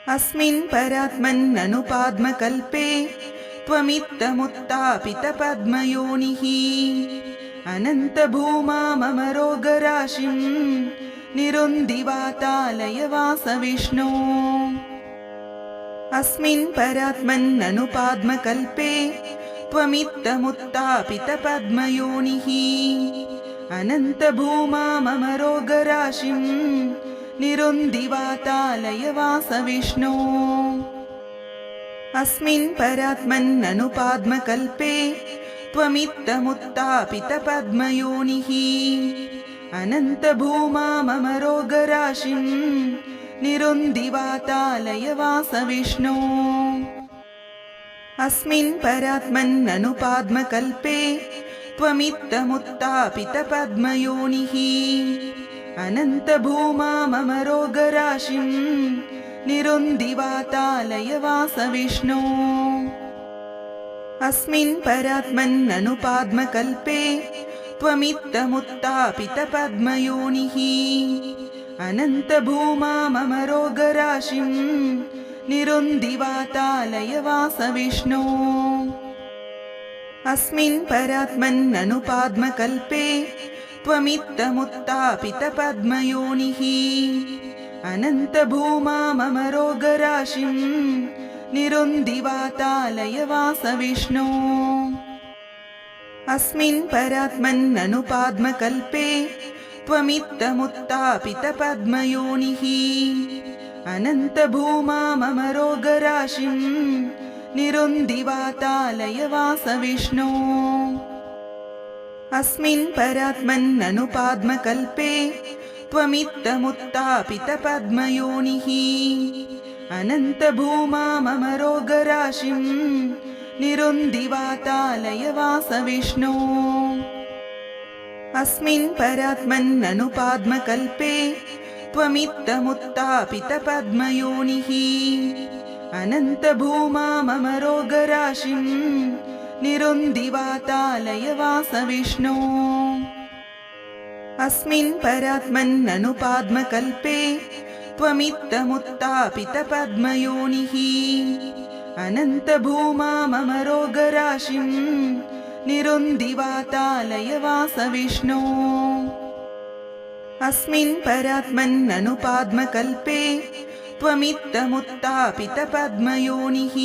अस्मिन् परात्मन्ननुपाद्मकल्पे त्वमित्तमुत्तापितपद्मयोनिः अनन्तभूमाममरोगराशिं निरुन्दिवातालय वासविष्णो। अस्मिन् परात्मन्ननुपाद्मकल्पे त्वमित्तमुत्तापितपद्मयोनिः अनन्तभूमाममरोगराशिं निरुन्दिवातालय वासविष्णो। अस्मिन् परात्मन्ननुपाद्मकल्पे त्वमित्तमुत्तापितपद्मयोनिः अनन्तभूमाममरोगराशिं निरुन्दिवातालय वासविष्णो। अस्मिन् परात्मन्ननुपाद्मकल्पे त्वमित्तमुत्तापितपद्मयोनिः अनन्तभूमाममरोगराशिं निरुन्दिवातालय वासविष्णो। अस्मिन् परात्मन्ननुपाद्मकल्पे त्वमित्तमुत्तापितपद्मयोनिः अनन्तभूमाममरोगराशिं निरुन्दिवातालय वासविष्णो। अस्मिन् परात्मन्ननुपाद्मकल्पे त्वमित्तमुत्तापितपद्मयोनिः अनन्तभूमाममरोगराशिं निरुन्दिवातालय वासविष्णो। अस्मिन् परात्मन्ननुपाद्मकल्पे त्वमित्तमुत्तापितपद्मयोनिः अनन्तभूमाममरोगराशिं निरुन्दिवातालय वासविष्णो। अस्मिन् परात्मन्ननुपाद्मकल्पे त्वमित्तमुत्तापितपद्मयोनिः अनन्तभूमाममरोगराशिं निरुन्दिवातालय वासविष्णो। अस्मिन् परात्मन्ननुपाद्मकल्पे त्वमित्तमुत्तापितपद्मयोनिः अनन्तभूमाममरोगराशिं निरुन्दिवातालय वासविष्णो। अस्मिन् परात्मन्ननुपाद्मकल्पे त्वमित्तमुत्तापितपद्मयोनिः अनन्तभूमाममरोगराशिं निरुन्दिवातालय वासविष्णो। अस्मिन् परात्मन्ननुपाद्मकल्पे त्वमित्तमुत्तापितपद्मयोनिः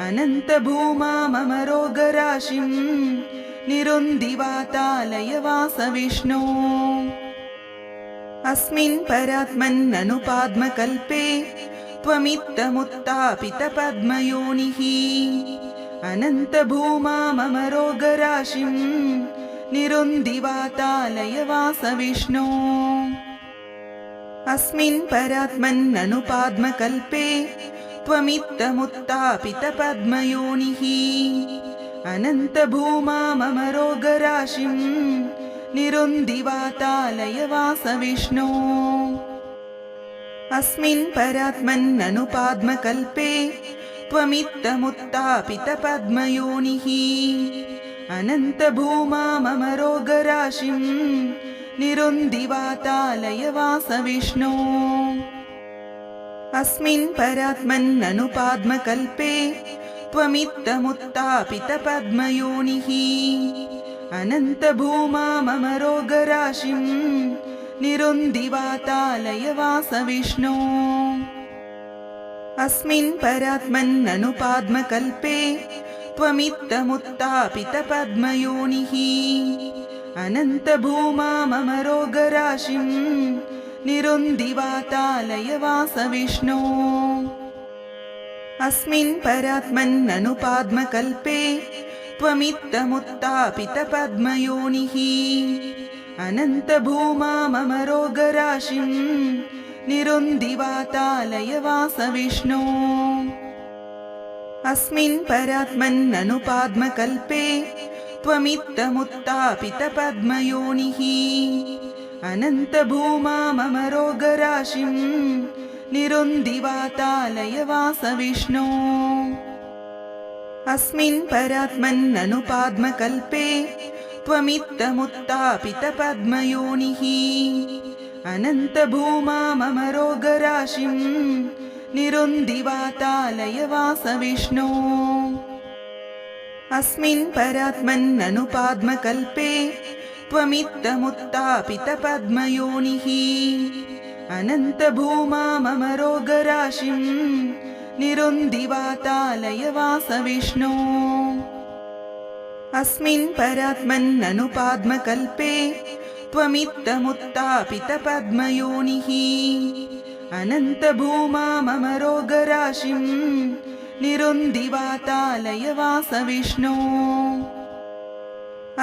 अनन्तभूमाममरोगराशिं निरुन्दिवातालय वासविष्णो। अस्मिन् परात्मन्ननुपाद्मकल्पे त्वमित्तमुत्तापितपद्मयोनिः अनन्तभूमाममरोगराशिं निरुन्दिवातालय वासविष्णो। अस्मिन् परात्मन्ननुपाद्मकल्पे त्वमित्तमुत्तापितपद्मयोनिः अनन्तभूमाममरोगराशिं निरुन्दिवातालय वासविष्णो। अस्मिन् परात्मन्ननुपाद्मकल्पे त्वमित्तमुत्तापितपद्मयोनिः अनन्तभूमाममरोगराशिं निरुन्दिवातालय वासविष्णो। अस्मिन् परात्मन्ननुपाद्मकल्पे त्वमित्तमुत्तापितपद्मयोनिः अनन्तभूमाममरोगराशिं निरुन्दिवातालय वासविष्णो। अस्मिन् परात्मन्ननुपाद्मकल्पे त्वमित्तमुत्तापितपद्मयोनिः अनन्तभूमाममरोगराशिं निरुन्दिवातालय वासविष्णो। अस्मिन् परात्मन्ननुपाद्मकल्पे त्वमित्तमुत्तापितपद्मयोनिः अनन्तभूमाममरोगराशिं निरुन्दिवातालय वासविष्णो। अस्मिन् परात्मन्ननुपाद्मकल्पे त्वमित्तमुत्तापितपद्मयोनिः अनन्तभूमाममरोगराशिं निरुन्दिवातालय वासविष्णो। अस्मिन् परात्मन्ननुपाद्मकल्पे त्वमित्तमुत्तापितपद्मयोनिः अनन्तभूमाममरोगराशिं निरुन्दिवातालय वास विष्णो अस्मिन् परात्मन्ननुपाद्मकल्पे त्वमित्थमुत्थापितपद्मयोनिः अनन्तभूमाममरोगराशिं निरुन्दिवातालय वास विष्णो अस्मिन् परात्मन्ननुपाद्मकल्पे त्वमित्थमुत्थापितपद्मयोनिः अनन्तभूमाममरोगराशिं निरुन्दिवातालय वास विष्णो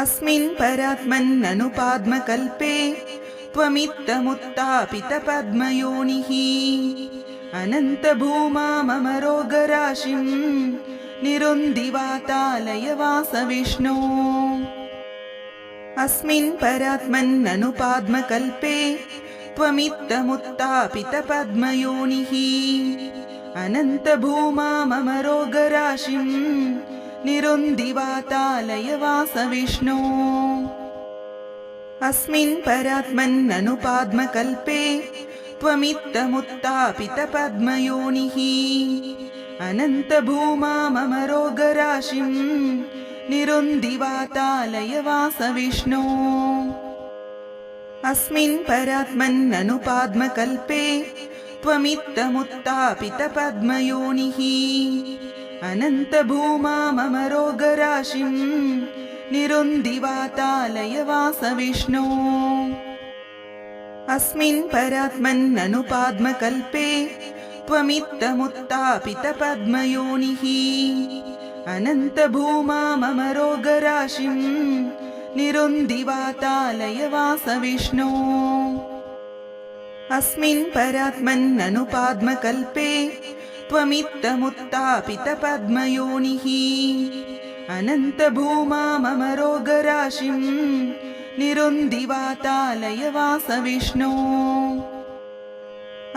अस्मिन् परात्मन्ननुपाद्मकल्पे त्वमित्थमुत्थापितपद्मयोनिः अनन्तभूमाममरोगराशिं निरुन्दिवातालय वास विष्णो अस्मिन् परात्मन्ननुपाद्मकल्पे त्वमित्थमुत्थापितपद्मयोनिः अनन्तभूमाममरोगराशिं निरुन्दिवातालय वास विष्णो अस्मिन् परात्मन्ननुपाद्मकल्पे त्वमित्थमुत्थापितपद्मयोनिः अनन्तभूमाममरोगराशिं निरुन्दिवातालय वास विष्णो अस्मिन् परात्मन्ननुपाद्मकल्पे त्वमित्थमुत्थापितपद्मयोनिः अनन्तभूमाममरोगराशिं निरुन्दिवातालय वास विष्णो अस्मिन् परात्मन्ननुपाद्मकल्पे त्वमित्थमुत्थापितपद्मयोनिः अनन्तभूमाममरोगराशिं निरुन्दिवातालय वास विष्णो अस्मिन् परात्मन्ननुपाद्मकल्पे त्वमित्थमुत्थापितपद्मयोनिः अनन्तभूमाममरोगराशिं निरुन्दिवातालय वास विष्णो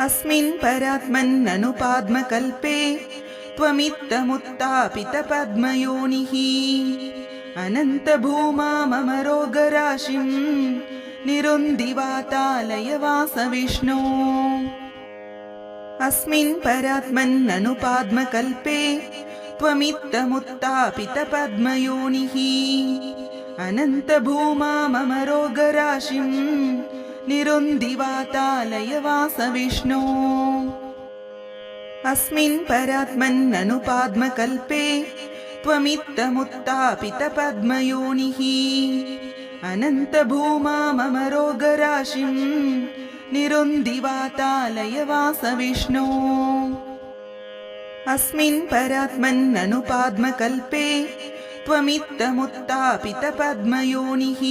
अस्मिन् परात्मन्ननुपाद्मकल्पे त्वमित्थमुत्थापितपद्मयोनिः अनन्तभूमाममरोगराशिं निरुन्दिवातालय वास विष्णो अस्मिन् परात्मन्ननुपाद्मकल्पे त्वमित्थमुत्थापितपद्मयोनिः अनन्तभूमाममरोगराशिं निरुन्दिवातालय वास विष्णो अस्मिन् परात्मन्ननुपाद्मकल्पे त्वमित्थमुत्थापितपद्मयोनिः अनन्तभूमाममरोगराशिं निरुन्दिवातालय वास विष्णो अस्मिन् परात्मन्ननुपाद्मकल्पे त्वमित्थमुत्थापितपद्मयोनिः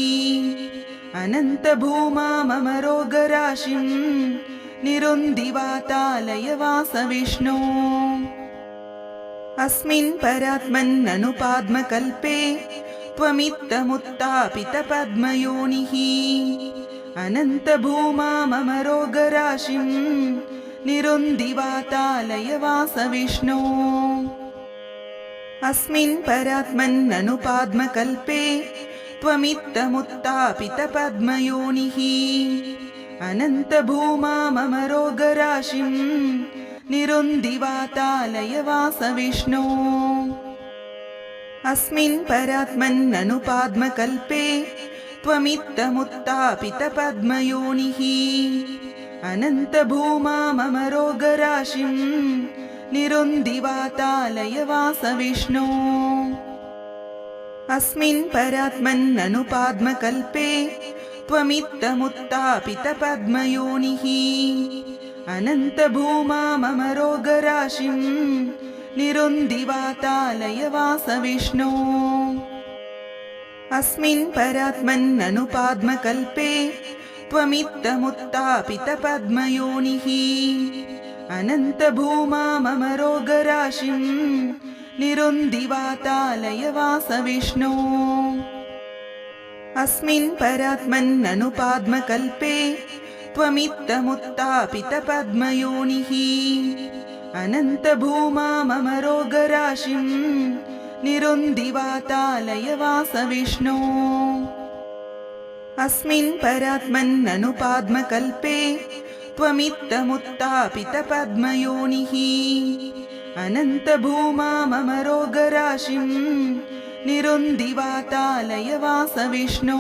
अनन्तभूमाममरोगराशिं निरुन्दिवातालय वास विष्णो अस्मिन् परात्मन्ननुपाद्मकल्पे त्वमित्थमुत्थापितपद्मयोनिः अनन्तभूमाममरोगराशिं निरुन्दिवातालय वास विष्णो अस्मिन् परात्मन्ननुपाद्मकल्पे त्वमित्थमुत्थापितपद्मयोनिः अनन्तभूमाममरोगराशिं निरुन्दिवातालय वास विष्णो अस्मिन् परात्मन्ननुपाद्मकल्पे त्वमित्थमुत्थापितपद्मयोनिः अनन्तभूमाममरोगराशिं निरुन्दिवातालय वास विष्णो अस्मिन् परात्मन्ननुपाद्मकल्पे त्वमित्थमुत्थापितपद्मयोनिः अनन्तभूमाममरोगराशिं निरुन्दिवातालय वास विष्णो अस्मिन् परात्मन्ननुपाद्मकल्पे त्वमित्थमुत्थापितपद्मयोनिः अनन्तभूमाममरोगराशिं निरुन्दिवातालय वास विष्णो अस्मिन् परात्मन्ननुपाद्मकल्पे त्वमित्थमुत्थापितपद्मयोनिः अनन्तभूमाममरोगराशिं निरुन्दिवातालय वास विष्णो अस्मिन् परात्मन्ननुपाद्मकल्पे त्वमित्तमुत्तापितपद्मयोनिः अनन्तभूमाममरोगराशिं निरुन्दिवातालयवासविष्णो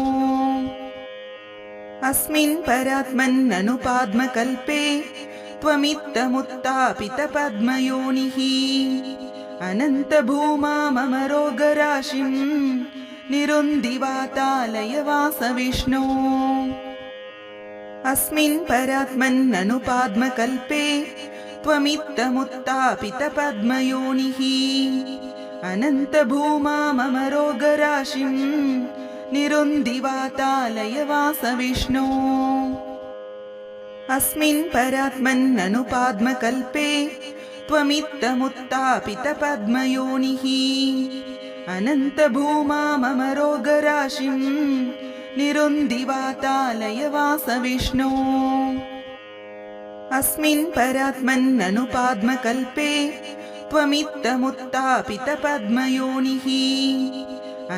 अस्मिन् परात्मन्ननुपाद्मकल्पे त्वमित्तमुत्तापितपद्मयोनिः अनन्तभूमाममरोगराशिं निरुन्दिवातालयवासविष्णो अस्मिन् परात्मन्ननुपाद्मकल्पे त्वमित्तमुत्तापितपद्मयोनिः अनन्तभूमाममरोगराशिं निरुन्दिवातालयवासविष्णो अस्मिन् परात्मन्ननुपाद्मकल्पे त्वमित्तमुत्तापितपद्मयोनिः अनन्तभूमाममरोगराशिं निरुन्दिवातालयवासविष्णो अस्मिन् परात्मन्ननुपाद्मकल्पे त्वमित्तमुत्तापितपद्मयोनिः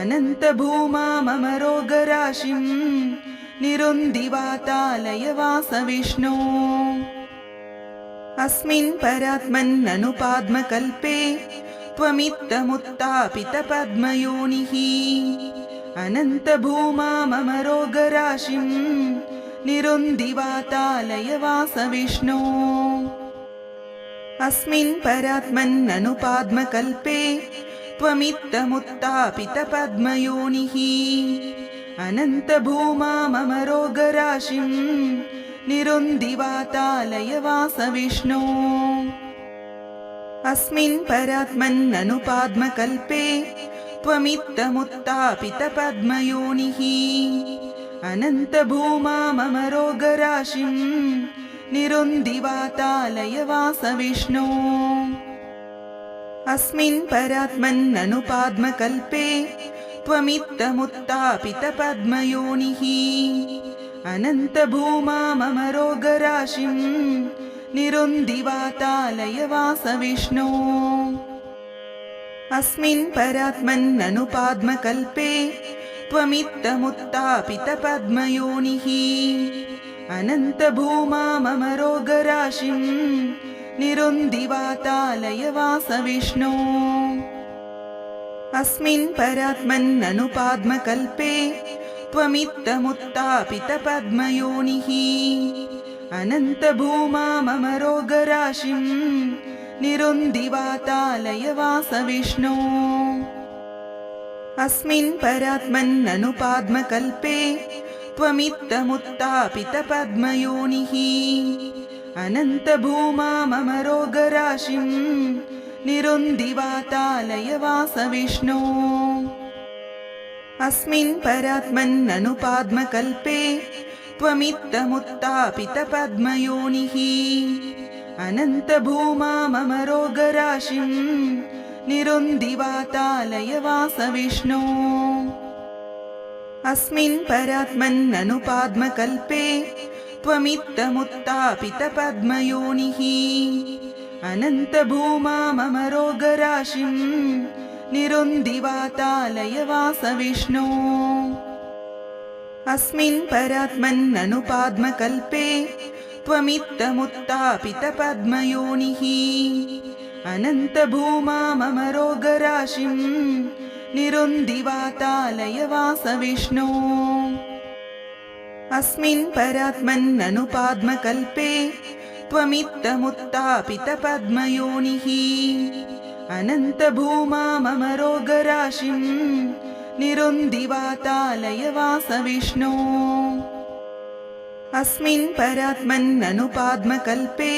अनन्तभूमाममरोगराशिं निरुन्दिवातालयवासविष्णो अस्मिन् परात्मन्ननुपाद्मकल्पे त्वमित्तमुत्तापितपद्मयोनिः अनन्तभूमाममरोगराशिं निरुन्दिवातालयवासविष्णो अस्मिन् परात्मन्ननुपाद्मकल्पे त्वमित्तमुत्तापितपद्मयोनिः अनन्तभूमाममरोगराशिं निरुन्दिवातालयवासविष्णो अस्मिन् परात्मन्ननुपाद्मकल्पे त्वमित्तमुत्तापितपद्मयोनिः अनन्तभूमाममरोगराशिं निरुन्दिवातालयवासविष्णो अस्मिन् परात्मन्ननुपाद्मकल्पे त्वमित्तमुत्तापितपद्मयोनिः अनन्तभूमाममरोगराशिं निरुन्दिवातालयवासविष्णो अस्मिन् परात्मन्ननुपाद्मकल्पे त्वमित्तमुत्तापितपद्मयोनिः अनन्तभूमाममरोगराशिं निरुन्दिवातालयवासविष्णो अस्मिन् परात्मन्ननुपाद्मकल्पे त्वमित्तमुत्तापितपद्मयोनिः अनन्तभूमाममरोगराशिं निरुन्दिवातालयवासविष्णो अस्मिन् परात्मन्ननुपाद्मकल्पे त्वमित्तमुत्तापितपद्मयोनिः अनन्तभूमाममरोगराशिं निरुन्दिवातालयवासविष्णो अस्मिन् परात्मन्ननुपाद्मकल्पे त्वमित्तमुत्तापितपद्मयोनिः अनन्तभूमाममरोगराशिं निरुन्दिवातालयवासविष्णो अस्मिन् परात्मन्ननुपाद्मकल्पे त्वमित्तमुत्तापितपद्मयोनिः अनन्तभूमाममरोगराशिं निरुन्दिवातालयवासविष्णो अस्मिन् परात्मन्ननुपाद्मकल्पे त्वमित्तमुत्तापितपद्मयोनिः अनन्तभूमाममरोगराशिं निरुन्दिवातालयवासविष्णो अस्मिन् परात्मन्ननुपाद्मकल्पे त्वमित्तमुत्तापितपद्मयोनिः अनन्तभूमाममरोगराशिं निरुन्दिवातालयवासविष्णो अस्मिन् परात्मन्ननुपाद्मकल्पे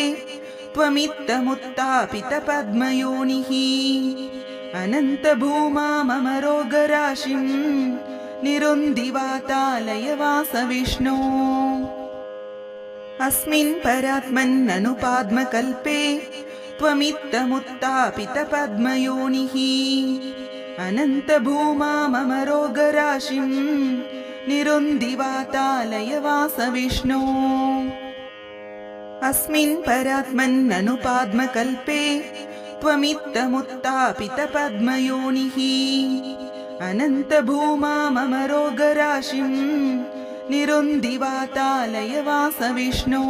त्वमित्तमुत्तापितपद्मयोनिः अनन्तभूमाममरोगराशिं निरुन्दिवातालयवासविष्णो अस्मिन् परात्मन्ननुपाद्मकल्पे त्वमित्तमुत्तापितपद्मयोनिः अनन्तभूमाममरोगराशिं निरुन्दिवातालयवासविष्णो अस्मिन् परात्मन्ननुपाद्मकल्पे त्वमित्तमुत्तापितपद्मयोनिः अनन्तभूमाममरोगराशिं निरुन्दिवातालयवासविष्णो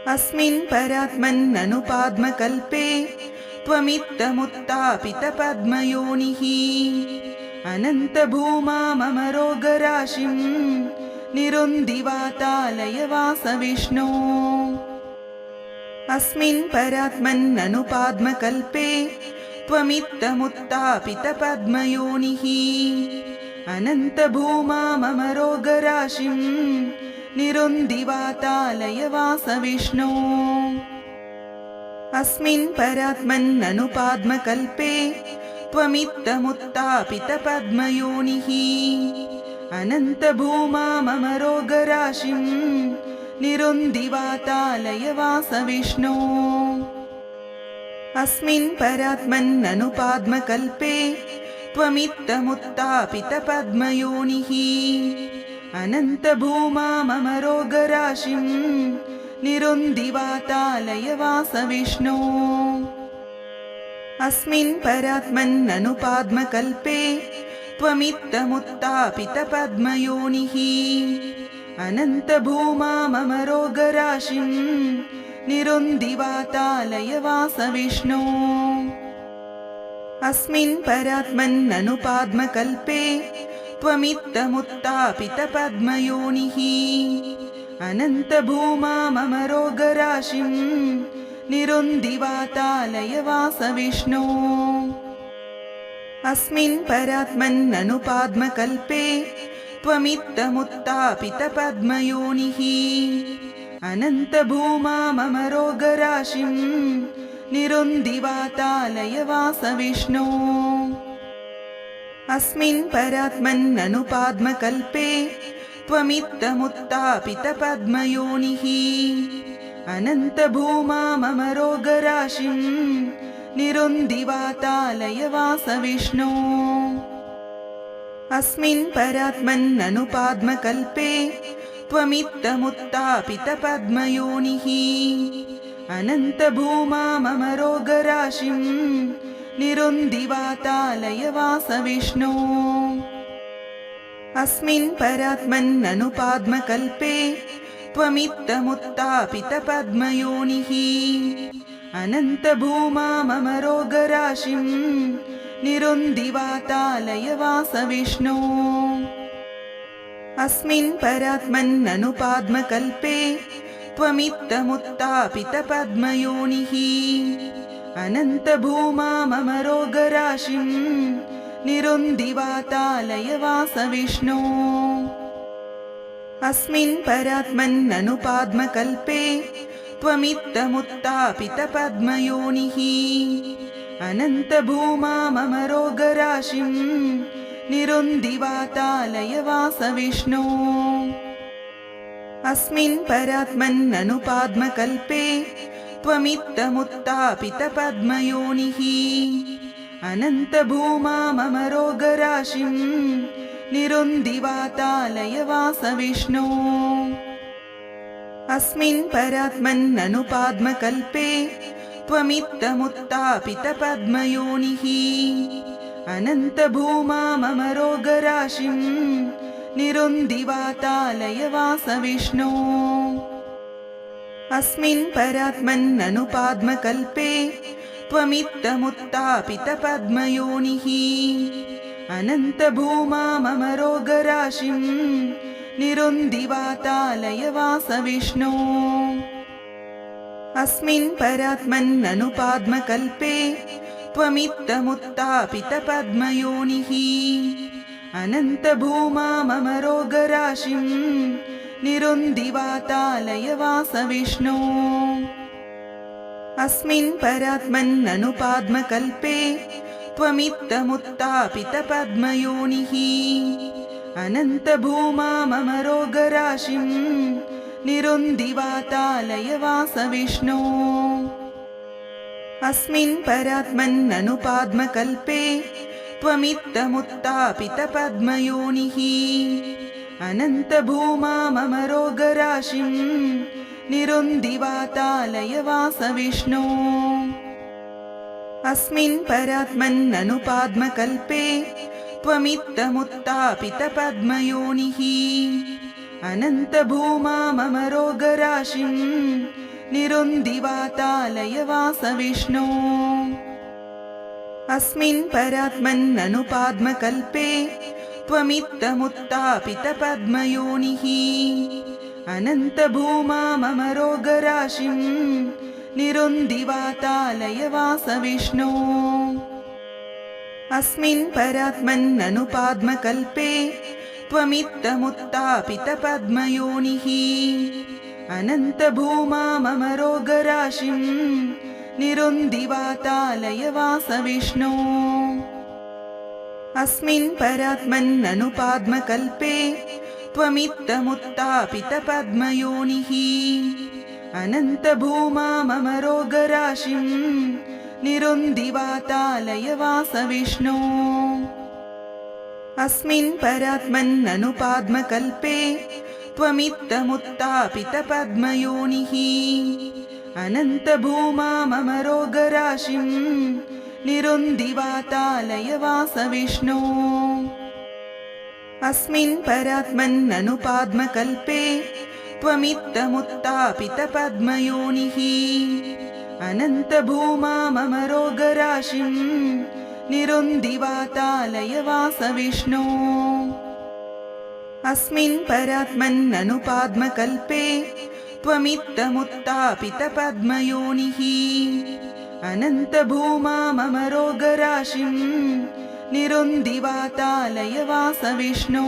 अस्मिन् परात्मन्ननुपाद्मकल्पे त्वमित्थमुत्थापितपद्मयोनिः अनन्तभूमाममरोगराशिं निरुन्दिवातालय वासविष्णो। अस्मिन् परात्मन्ननुपाद्मकल्पे त्वमित्थमुत्थापितपद्मयोनिः अनन्तभूमाममरोगराशिं निरुन्दिवातालय वासविष्णो। अस्मिन् परात्मन्ननुपाद्मकल्पे त्वमित्थमुत्थापितपद्मयोनिः अनन्तभूमाममरोगराशिं निरुन्दिवातालय वासविष्णो। अस्मिन् परात्मन्ननुपाद्मकल्पे त्वमित्थमुत्थापितपद्मयोनिः अनन्तभूमाममरोगराशिं निरुन्दिवातालय वासविष्णो। अस्मिन् परात्मन्ननुपाद्मकल्पे त्वमित्थमुत्थापितपद्मयोनिः अनन्तभूमाममरोगराशिं निरुन्दिवातालय वासविष्णो। अस्मिन् परात्मन्ननुपाद्मकल्पे त्वमित्थमुत्थापितपद्मयोनिः अनन्तभूमाममरोगराशिं निरुन्दिवातालय वासविष्णो। अस्मिन् परात्मन्ननुपाद्मकल्पे त्वमित्थमुत्थापितपद्मयोनिः अनन्तभूमाममरोगराशिं निरुन्दिवातालय वासविष्णो। अस्मिन् परात्मन्ननुपाद्मकल्पे त्वमित्थमुत्थापितपद्मयोनिः अनन्तभूमाममरोगराशिं निरुन्दिवातालय वासविष्णो। अस्मिन् परात्मन्ननुपाद्मकल्पे त्वमित्थमुत्थापितपद्मयोनिः अनन्तभूमाममरोगराशिं निरुन्दिवातालय वासविष्णो। अस्मिन् परात्मन्ननुपाद्मकल्पे त्वमित्थमुत्थापितपद्मयोनिः अनन्तभूमाममरोगराशिं निरुन्दिवातालय वासविष्णो। अस्मिन् परात्मन्ननुपाद्मकल्पे त्वमित्थमुत्थापितपद्मयोनिः अनन्तभूमाममरोगराशिं निरुन्दिवातालय वासविष्णो। अस्मिन् परात्मन्ननुपाद्मकल्पे त्वमित्थमुत्थापितपद्मयोनिः अनन्तभूमाममरोगराशिं निरुन्दिवातालय वासविष्णो। अस्मिन् परात्मन्ननुपाद्मकल्पे त्वमित्थमुत्थापितपद्मयोनिः अनन्तभूमाममरोगराशिं निरुन्दिवातालय वासविष्णो। अस्मिन् परात्मन्ननुपाद्मकल्पे त्वमित्थमुत्थापितपद्मयोनिः अनन्तभूमाममरोगराशिं निरुन्दिवातालय वासविष्णो। अस्मिन् परात्मन्ननुपाद्मकल्पे त्वमित्थमुत्थापितपद्मयोनिः अनन्तभूमाममरोगराशिं निरुन्दिवातालय वासविष्णो। अस्मिन् परात्मन्ननुपाद्मकल्पे त्वमित्थमुत्थापितपद्मयोनिः अनन्तभूमाममरोगराशिं निरुन्दिवातालय वासविष्णो। अस्मिन् परात्मन्ननुपाद्मकल्पे त्वमित्थमुत्थापितपद्मयोनिः अनन्तभूमाममरोगराशिं निरुन्दिवातालय वासविष्णो। अस्मिन् परात्मन्ननुपाद्मकल्पे त्वमित्थमुत्थापितपद्मयोनिः अनन्तभूमाममरोगराशिं निरुन्दिवातालय वासविष्णो। अस्मिन् परात्मन्ननुपाद्मकल्पे त्वमित्थमुत्थापितपद्मयोनिः अनन्तभूमाममरोगराशिं निरुन्दिवातालयवास विष्णो अस्मिन् परात्मन्ननुपाद्मकल्पे त्वमित्थमुत्थापितपद्मयोनिः अनन्तभूमाममरोगराशिं निरुन्दिवातालयवास विष्णो अस्मिन् परात्मन्ननुपाद्मकल्पे त्वमित्थमुत्थापितपद्मयोनिः अनन्तभूमाममरोगराशिं निरुन्दिवातालयवास विष्णो अस्मिन् परात्मन्ननुपाद्मकल्पे त्वमित्थमुत्थापितपद्मयोनिः अनन्तभूमाममरोगराशिं निरुन्दिवातालयवास विष्णो अस्मिन् परात्मन्ननुपाद्मकल्पे त्वमित्थमुत्थापितपद्मयोनिः अनन्तभूमाममरोगराशिं निरुन्दिवातालयवास विष्णो अस्मिन् परात्मन्ननुपाद्मकल्पे त्वमित्थमुत्थापितपद्मयोनिः अनन्तभूमाममरोगराशिं निरुन्दिवातालयवास विष्णो अस्मिन् परात्मन्ननुपाद्मकल्पे त्वमित्थमुत्थापितपद्मयोनिः अनन्तभूमाममरोगराशिं निरुन्दिवातालयवास विष्णो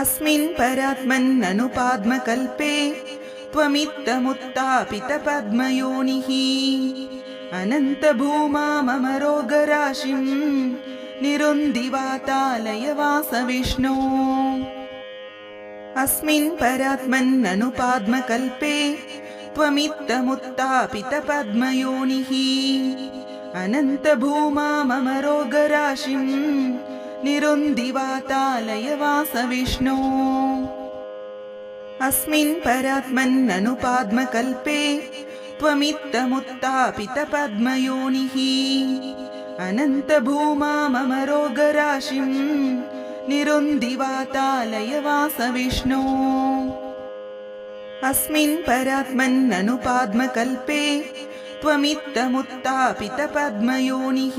अस्मिन् परात्मन्ननुपाद्मकल्पे त्वमित्थमुत्थापितपद्मयोनिः अनन्तभूमाममरोगराशिं निरुन्दिवातालयवास विष्णो अस्मिन् परात्मन्ननुपाद्मकल्पे त्वमित्थमुत्थापितपद्मयोनिः अनन्तभूमाममरोगराशिं निरुन्दिवातालयवास विष्णो अस्मिन् परात्मन्ननुपाद्मकल्पे त्वमित्थमुत्थापितपद्मयोनिः अनन्तभूमाममरोगराशिं निरुन्दिवातालयवास विष्णो अस्मिन् परात्मन्ननुपाद्मकल्पे त्वमित्थमुत्थापितपद्मयोनिः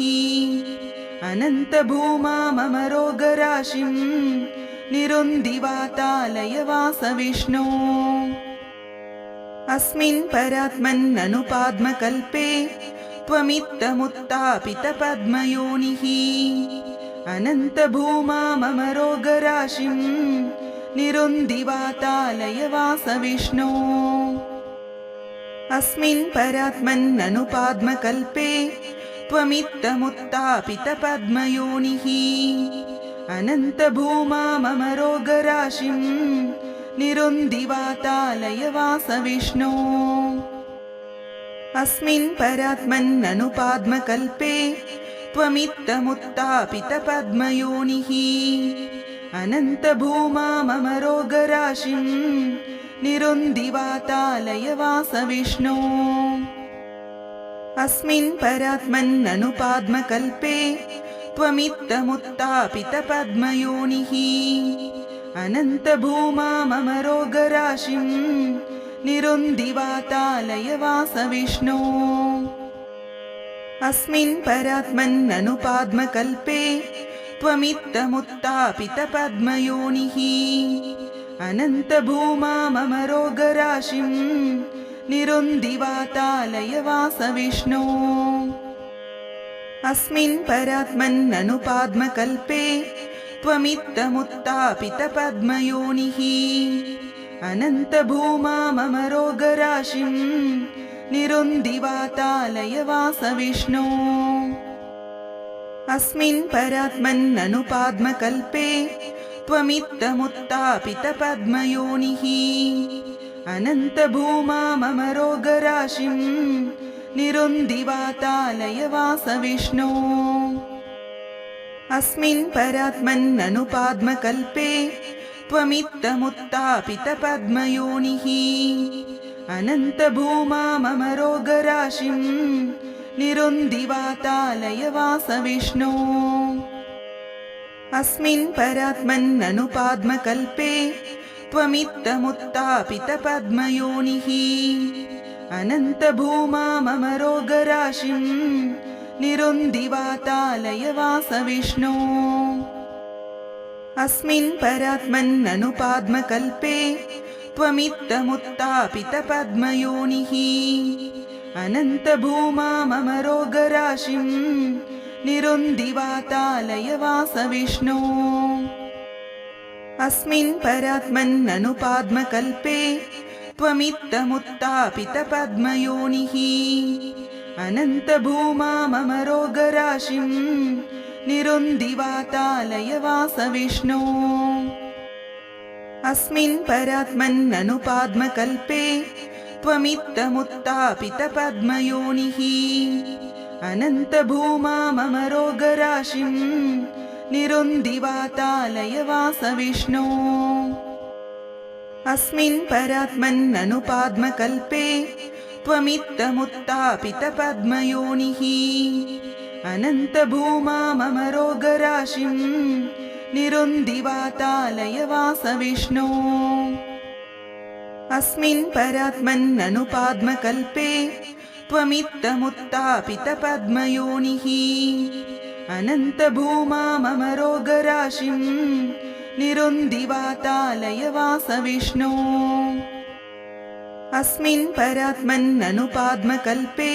अनन्तभूमाममरोगराशिं निरुन्दिवातालयवास विष्णो अस्मिन् परात्मन्ननुपाद्मकल्पे त्वमित्थमुत्थापितपद्मयोनिः अनन्तभूमाममरोगराशिं निरुन्दिवातालयवास विष्णो अस्मिन् परात्मन्ननुपाद्मकल्पे त्वमित्थमुत्थापितपद्मयोनिः अनन्तभूमाममरोगराशिं निरुन्दिवातालयवास विष्णो अस्मिन् परात्मन्ननुपाद्मकल्पे त्वमित्थमुत्थापितपद्मयोनिः अनन्तभूमाममरोगराशिं निरुन्दिवातालयवास विष्णो अस्मिन् परात्मन्ननुपाद्मकल्पे त्वमित्थमुत्थापितपद्मयोनिः अनन्तभूमाममरोगराशिं निरुन्दिवातालयवास विष्णो अस्मिन् परात्मन्ननुपाद्मकल्पे त्वमित्थमुत्थापितपद्मयोनिः अनन्तभूमाममरोगराशिं निरुन्दिवातालयवास विष्णो अस्मिन् परात्मन्ननुपाद्मकल्पे त्वमित्थमुत्थापितपद्मयोनिः अनन्तभूमाममरोगराशिं निरुन्दिवातालयवास विष्णो अस्मिन् परात्मन्ननुपाद्मकल्पे त्वमित्थमुत्थापितपद्मयोनिः अनन्तभूमाममरोगराशिं निरुन्दिवातालयवास विष्णो अस्मिन् परात्मन्ननुपाद्मकल्पे त्वमित्थमुत्थापितपद्मयोनिः अनन्तभूमाममरोगराशिं निरुन्दिवातालयवास विष्णो अस्मिन् परात्मन्ननुपाद्मकल्पे त्वमित्तमुत्तापितपद्मयोनिः अनन्तभूमाममरोगराशिं निरुन्दिवातालय वासविष्णो अस्मिन् परात्मन्ननुपाद्मकल्पे त्वमित्तमुत्तापितपद्मयोनिः अनन्तभूमाममरोगराशिं निरुन्दिवातालय वासविष्णो अस्मिन् परात्मन्ननुपाद्मकल्पे त्वमित्तमुत्तापितपद्मयोनिः अनन्तभूमाममरोगराशिं निरुन्दिवातालय वासविष्णो अस्मिन् परात्मन्ननुपाद्मकल्पे त्वमित्तमुत्तापितपद्मयोनिः अनन्तभूमाममरोगराशिं निरुन्दिवातालय वासविष्णो अस्मिन् परात्मन्ननुपाद्मकल्पे त्वमित्तमुत्तापितपद्मयोनिः अनन्तभूमाममरोगराशिं निरुन्दिवातालय वासविष्णो अस्मिन् परात्मन्ननुपाद्मकल्पे त्वमित्तमुत्तापितपद्मयोनिः अनन्तभूमाममरोगराशिं निरुन्दिवातालय वासविष्णो अस्मिन् परात्मन्ननुपाद्मकल्पे त्वमित्तमुत्तापितपद्मयोनिः अनन्तभूमाममरोगराशिं निरुन्दिवातालय वासविष्णो अस्मिन् परात्मन्ननुपाद्मकल्पे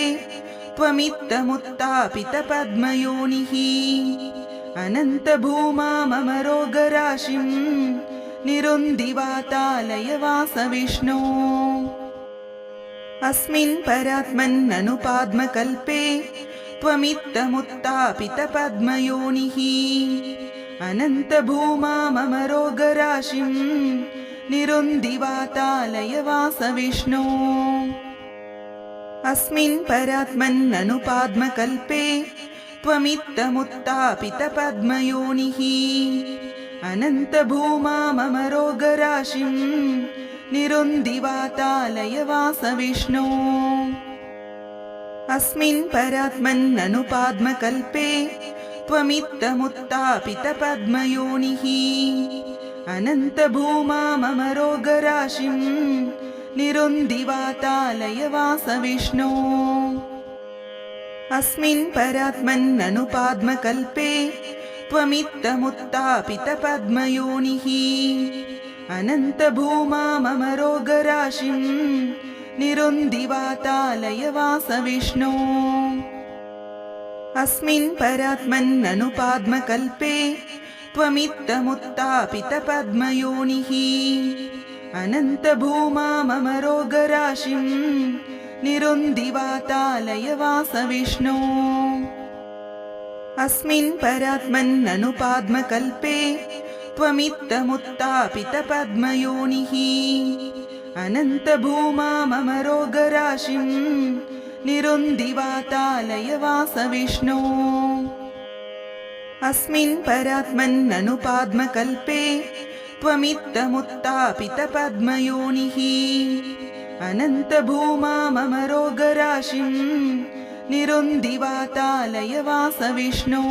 त्वमित्तमुत्तापितपद्मयोनिः अनन्तभूमाममरोगराशिं निरुन्दिवातालय वासविष्णो अस्मिन् परात्मन्ननुपाद्मकल्पे त्वमित्तमुत्तापितपद्मयोनिः अनन्तभूमाममरोगराशिं निरुन्दिवातालय वासविष्णो अस्मिन् परात्मन्ननुपाद्मकल्पे त्वमित्तमुत्तापितपद्मयोनिः अनन्तभूमाममरोगराशिं निरुन्दिवातालय वासविष्णो अस्मिन् परात्मन्ननुपाद्मकल्पे त्वमित्तमुत्तापितपद्मयोनिः अनन्तभूमाममरोगराशिं निरुन्दिवातालय वासविष्णो अस्मिन् परात्मन्ननुपाद्मकल्पे त्वमित्तमुत्तापितपद्मयोनिः अनन्तभूमाममरोगराशिं निरुन्दिवातालय वासविष्णो अस्मिन् परात्मन्ननुपाद्मकल्पे त्वमित्तमुत्तापितपद्मयोनिः अस्मिन् परात्मन्ननुपाद्मकल्पे त्वमित्तमुत्तापितपद्मयोनिः अनन्तभूमाममरोगराशिं निरुन्दिवातालय वासविष्णो अस्मिन् परात्मन्ननुपाद्मकल्पे त्वमित्तमुत्तापितपद्मयोनिः अनन्तभूमाममरोगराशिं निरुन्दिवातालय वासविष्णो अस्मिन् परात्मन्ननुपाद्मकल्पे त्वमित्तमुत्तापितपद्मयोनिः अनन्तभूमाममरोगराशिं निरुन्दिवातालय वासविष्णो अस्मिन् परात्मन्ननुपाद्मकल्पे त्वमित्तमुत्तापितपद्मयोनिः अनन्तभूमाममरोगराशिं निरुन्दिवातालय वासविष्णो अस्मिन् परात्मन्ननुपाद्मकल्पे त्वमित्तमुत्तापितपद्मयोनिः अनन्तभूमाममरोगराशिं निरुन्दिवातालय वासविष्णो अस्मिन् परात्मन्ननुपाद्मकल्पे त्वमित्तमुत्तापितपद्मयोनिः अनन्तभूमाममरोगराशिं निरुन्दिवातालय वासविष्णो अस्मिन् परात्मन्ननुपाद्मकल्पे त्वमित्तमुत्तापितपद्मयोनिः अनन्तभूमाममरोगराशिं निरुन्दिवातालय वासविष्णो।